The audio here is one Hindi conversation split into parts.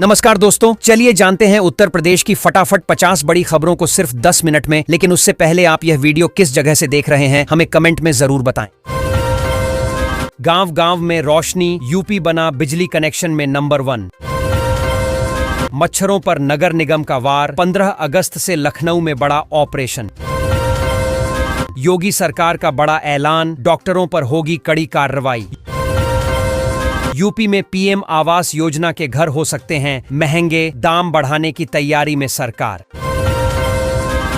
नमस्कार दोस्तों, चलिए जानते हैं उत्तर प्रदेश की फटाफट 50 बड़ी खबरों को सिर्फ 10 मिनट में। लेकिन उससे पहले आप यह वीडियो किस जगह से देख रहे हैं हमें कमेंट में जरूर बताएं। गांव गांव में रोशनी, यूपी बना बिजली कनेक्शन में नंबर 1। मच्छरों पर नगर निगम का वार, 15 अगस्त से लखनऊ में बड़ा ऑपरेशन। योगी सरकार का बड़ा ऐलान, डॉक्टरों पर होगी कड़ी कार्रवाई। यूपी में पीएम आवास योजना के घर हो सकते हैं महंगे, दाम बढ़ाने की तैयारी में सरकार।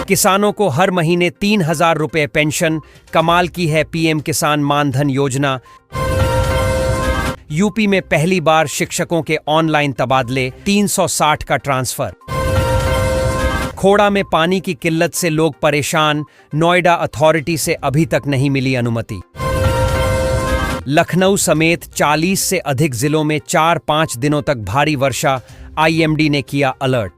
किसानों को हर महीने 3000 रुपए पेंशन, कमाल की है पीएम किसान मानधन योजना। यूपी में पहली बार शिक्षकों के ऑनलाइन तबादले, 360 का ट्रांसफर। खोड़ा में पानी की किल्लत से लोग परेशान, नोएडा अथॉरिटी से अभी तक नहीं मिली अनुमति। लखनऊ समेत 40 से अधिक जिलों में 4-5 दिनों तक भारी वर्षा, आईएमडी ने किया अलर्ट।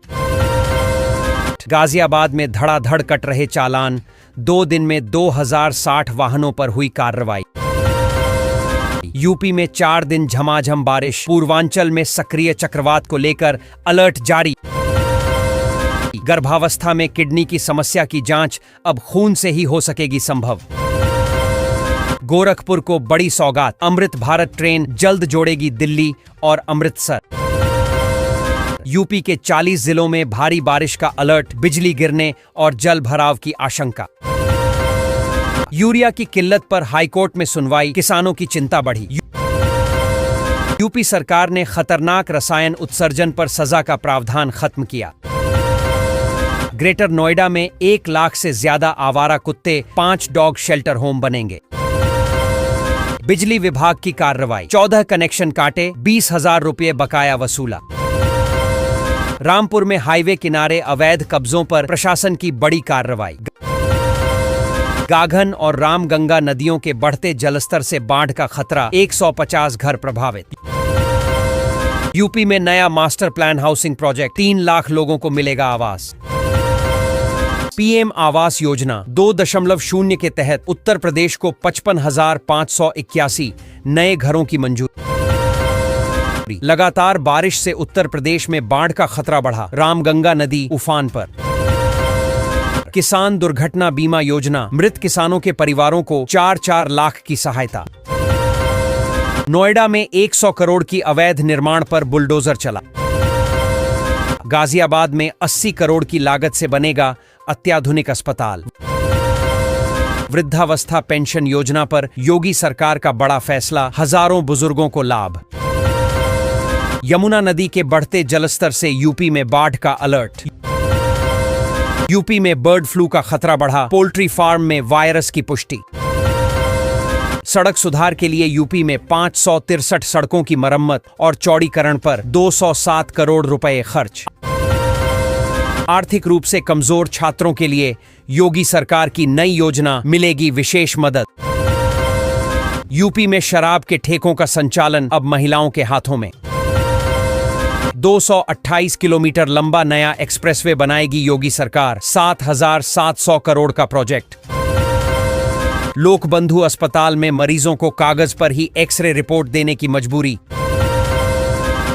गाजियाबाद में धड़ाधड़ कट रहे चालान, 2 दिन में 2060 वाहनों पर हुई कार्रवाई। यूपी में 4 दिन झमाझम बारिश, पूर्वांचल में सक्रिय चक्रवात को लेकर अलर्ट जारी। गर्भावस्था में किडनी की समस्या की जांच अब खून से ही हो सकेगी संभव। गोरखपुर को बड़ी सौगात, अमृत भारत ट्रेन जल्द जोड़ेगी दिल्ली और अमृतसर। यूपी के 40 जिलों में भारी बारिश का अलर्ट, बिजली गिरने और जल भराव की आशंका। यूरिया की किल्लत पर हाईकोर्ट में सुनवाई, किसानों की चिंता बढ़ी। यूपी सरकार ने खतरनाक रसायन उत्सर्जन पर सजा का प्रावधान खत्म किया। ग्रेटर नोएडा में 1 लाख से ज्यादा आवारा कुत्ते, 5 डॉग शेल्टर होम बनेंगे। बिजली विभाग की कार्रवाई, 14 कनेक्शन काटे, 20,000 रुपये बकाया वसूला। रामपुर में हाईवे किनारे अवैध कब्जों पर प्रशासन की बड़ी कार्रवाई। गाघन और रामगंगा नदियों के बढ़ते जलस्तर से बाढ़ का खतरा, 150 घर प्रभावित। यूपी में नया master plan housing project, 3 lakh लोगों को मिलेगा आवास। पीएम आवास योजना 2.0 के तहत उत्तर प्रदेश को 55,581 नए घरों की मंजूरी। लगातार बारिश से उत्तर प्रदेश में बाढ़ का खतरा बढ़ा, रामगंगा नदी उफान पर। किसान दुर्घटना बीमा योजना, मृत किसानों के परिवारों को 4-4 लाख की सहायता। नोएडा में 100 करोड़ की अवैध निर्माण पर बुलडोजर चला। गाजियाबाद में 80 करोड़ की लागत से बनेगा अत्याधुनिक अस्पताल। वृद्धावस्था पेंशन योजना पर योगी सरकार का बड़ा फैसला, हजारों बुजुर्गों को लाभ। यमुना नदी के बढ़ते जलस्तर से यूपी में बाढ़ का अलर्ट। यूपी में बर्ड फ्लू का खतरा बढ़ा, पोल्ट्री फार्म में वायरस की पुष्टि। सड़क सुधार के लिए यूपी में 563 सड़कों की मरम्मत और चौड़ीकरण पर 207 करोड़ रुपए खर्च। आर्थिक रूप से कमजोर छात्रों के लिए योगी सरकार की नई योजना, मिलेगी विशेष मदद। यूपी में शराब के ठेकों का संचालन अब महिलाओं के हाथों में। 228 किलोमीटर लंबा नया एक्सप्रेसवे बनाएगी योगी सरकार, 7,700 करोड़ का प्रोजेक्ट। लोकबंधु अस्पताल में मरीजों को कागज पर ही एक्सरे रिपोर्ट देने की मजबूरी।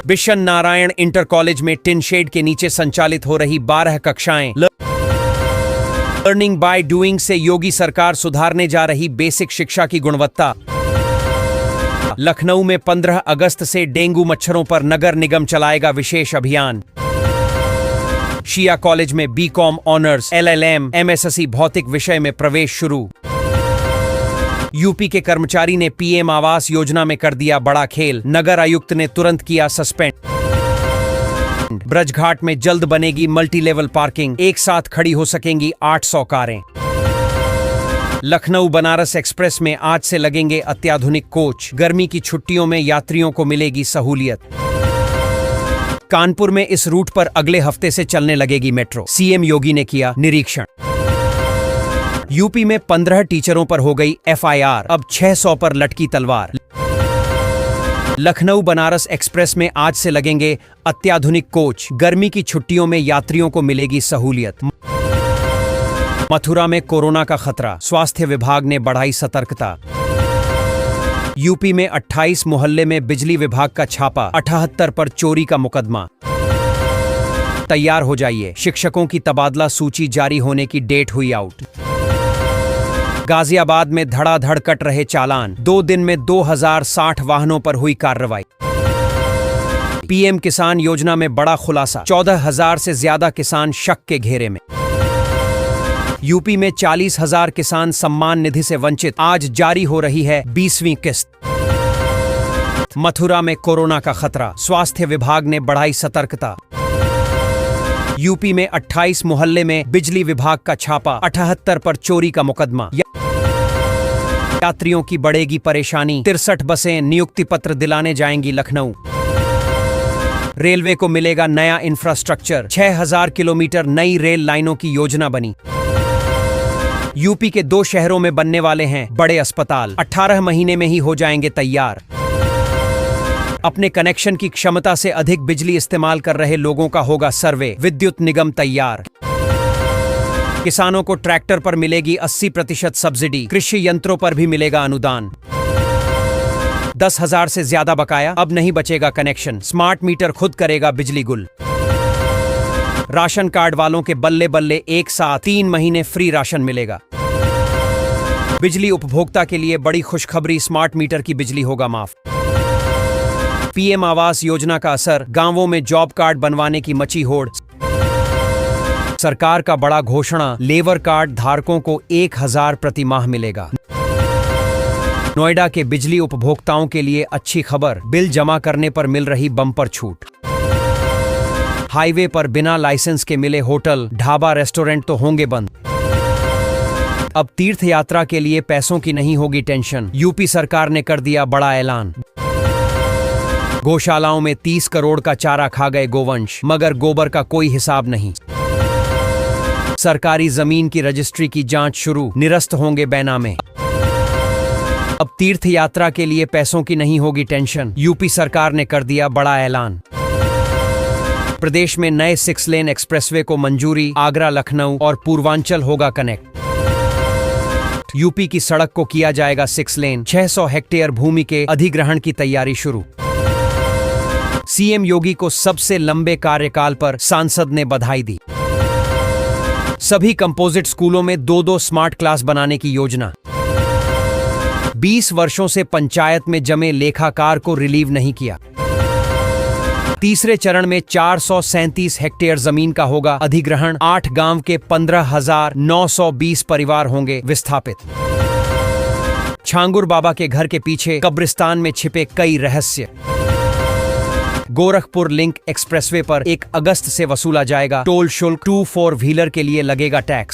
बिशन नारायण इंटर कॉलेज में टिन शेड के नीचे संचालित हो रही 12 कक्षाएं। लर्निंग बाय डूइंग से योगी सरकार सुधारने जा रही बेसिक शिक्षा की गुणवत्ता। लखनऊ में 15 अगस्त से डेंगू मच्छरों पर नगर निगम चलाएगा विशेष अभियान। शिया कॉलेज में बीकॉम ऑनर्स, LLM, MSc भौतिक विषय में प्रवेश शुरू। यूपी के कर्मचारी ने पीएम आवास योजना में कर दिया बड़ा खेल, नगर आयुक्त ने तुरंत किया सस्पेंड। ब्रजघाट में जल्द बनेगी मल्टी लेवल पार्किंग, एक साथ खड़ी हो सकेंगी 800 कारें। लखनऊ बनारस एक्सप्रेस में आज से लगेंगे अत्याधुनिक कोच, गर्मी की छुट्टियों में यात्रियों को मिलेगी सहूलियत। कानपुर में इस रूट पर अगले हफ्ते से चलने लगेगी मेट्रो, सीएम योगी ने किया निरीक्षण। यूपी में 15 टीचरों पर हो गई FIR, अब 600 पर लटकी तलवार। लखनऊ बनारस एक्सप्रेस में आज से लगेंगे अत्याधुनिक कोच, गर्मी की छुट्टियों में यात्रियों को मिलेगी सहूलियत। मथुरा में कोरोना का खतरा, स्वास्थ्य विभाग ने बढ़ाई सतर्कता। यूपी में 28 मोहल्ले में बिजली विभाग का छापा, 78 पर चोरी का मुकदमा। तैयार हो जाइए, शिक्षकों की तबादला सूची जारी होने की डेट हुई आउट। गाजियाबाद में धड़ाधड़ कट रहे चालान, 2 दिन में 2060 वाहनों पर हुई कार्रवाई। पीएम किसान योजना में बड़ा खुलासा, 14,000 से ज्यादा किसान शक के घेरे में। यूपी में 40,000 किसान सम्मान निधि से वंचित, आज जारी हो रही है 20वीं किस्त। मथुरा में कोरोना का खतरा, स्वास्थ्य विभाग ने बढ़ाई सतर्कता। यूपी में 28 मोहल्ले में बिजली विभाग का छापा, 78 पर चोरी का मुकदमा। यात्रियों की बढ़ेगी परेशानी, 63 बसें नियुक्ति पत्र दिलाने जाएंगी लखनऊ। रेलवे को मिलेगा नया इंफ्रास्ट्रक्चर, 6,000 किलोमीटर नई रेल लाइनों की योजना बनी। यूपी के 2 शहरों में बनने वाले हैं बड़े अस्पताल, 18 महीने में ही हो जाएंगे तैयार। अपने कनेक्शन की क्षमता से अधिक बिजली इस्तेमाल कर रहे लोगों का होगा सर्वे, विद्युत निगम तैयार। किसानों को ट्रैक्टर पर मिलेगी 80% सब्सिडी, कृषि यंत्रों पर भी मिलेगा अनुदान। 10,000 से ज्यादा बकाया, अब नहीं बचेगा कनेक्शन, स्मार्ट मीटर खुद करेगा बिजली गुल। राशन कार्ड वालों के बल्ले बल्ले एक साथ 3 महीने फ्री राशन मिलेगा। बिजली उपभोक्ता के लिए बड़ी खुशखबरी, स्मार्ट मीटर की बिजली होगा माफ। पीएम आवास योजना का असर, गांवों में जॉब कार्ड बनवाने की मची होड़। सरकार का बड़ा घोषणा, लेबर कार्ड धारकों को 1,000 प्रति माह मिलेगा। नोएडा के बिजली उपभोक्ताओं के लिए अच्छी खबर, बिल जमा करने पर मिल रही बम्पर छूट। हाईवे पर बिना लाइसेंस के मिले होटल, ढाबा, रेस्टोरेंट तो होंगे बंद। अब तीर्थ यात्रा के लिए पैसों की नहीं होगी टेंशन, यूपी सरकार ने कर दिया बड़ा ऐलान। गौशालाओं में 30 करोड़ का चारा खा गए गोवंश, मगर गोबर का कोई हिसाब नहीं। सरकारी जमीन की रजिस्ट्री की जांच शुरू, निरस्त होंगे बैनामे। अब तीर्थ यात्रा के लिए पैसों की नहीं होगी टेंशन, यूपी सरकार ने कर दिया बड़ा ऐलान। प्रदेश में नए 6 लेन एक्सप्रेसवे को मंजूरी, आगरा, लखनऊ और पूर्वांचल होगा कनेक्ट। यूपी की सड़क को किया जाएगा 6 लेन, 600 हेक्टेयर भूमि के अधिग्रहण की तैयारी शुरू। सीएम योगी को सबसे लंबे कार्यकाल पर सांसद ने बधाई दी। सभी कंपोजिट स्कूलों में 2-2 स्मार्ट क्लास बनाने की योजना। 20 वर्षों से पंचायत में जमे लेखाकार को रिलीव नहीं किया। तीसरे चरण में 437 हेक्टेयर जमीन का होगा अधिग्रहण, 8 गांव के 15,920 परिवार होंगे विस्थापित। छांगुर बाबा के घर के पीछे कब्रिस्तान में छिपे कई रहस्य। गोरखपुर लिंक एक्सप्रेसवे पर 1 अगस्त से वसूला जाएगा टोल शुल्क, 2 4 व्हीलर के लिए लगेगा टैक्स।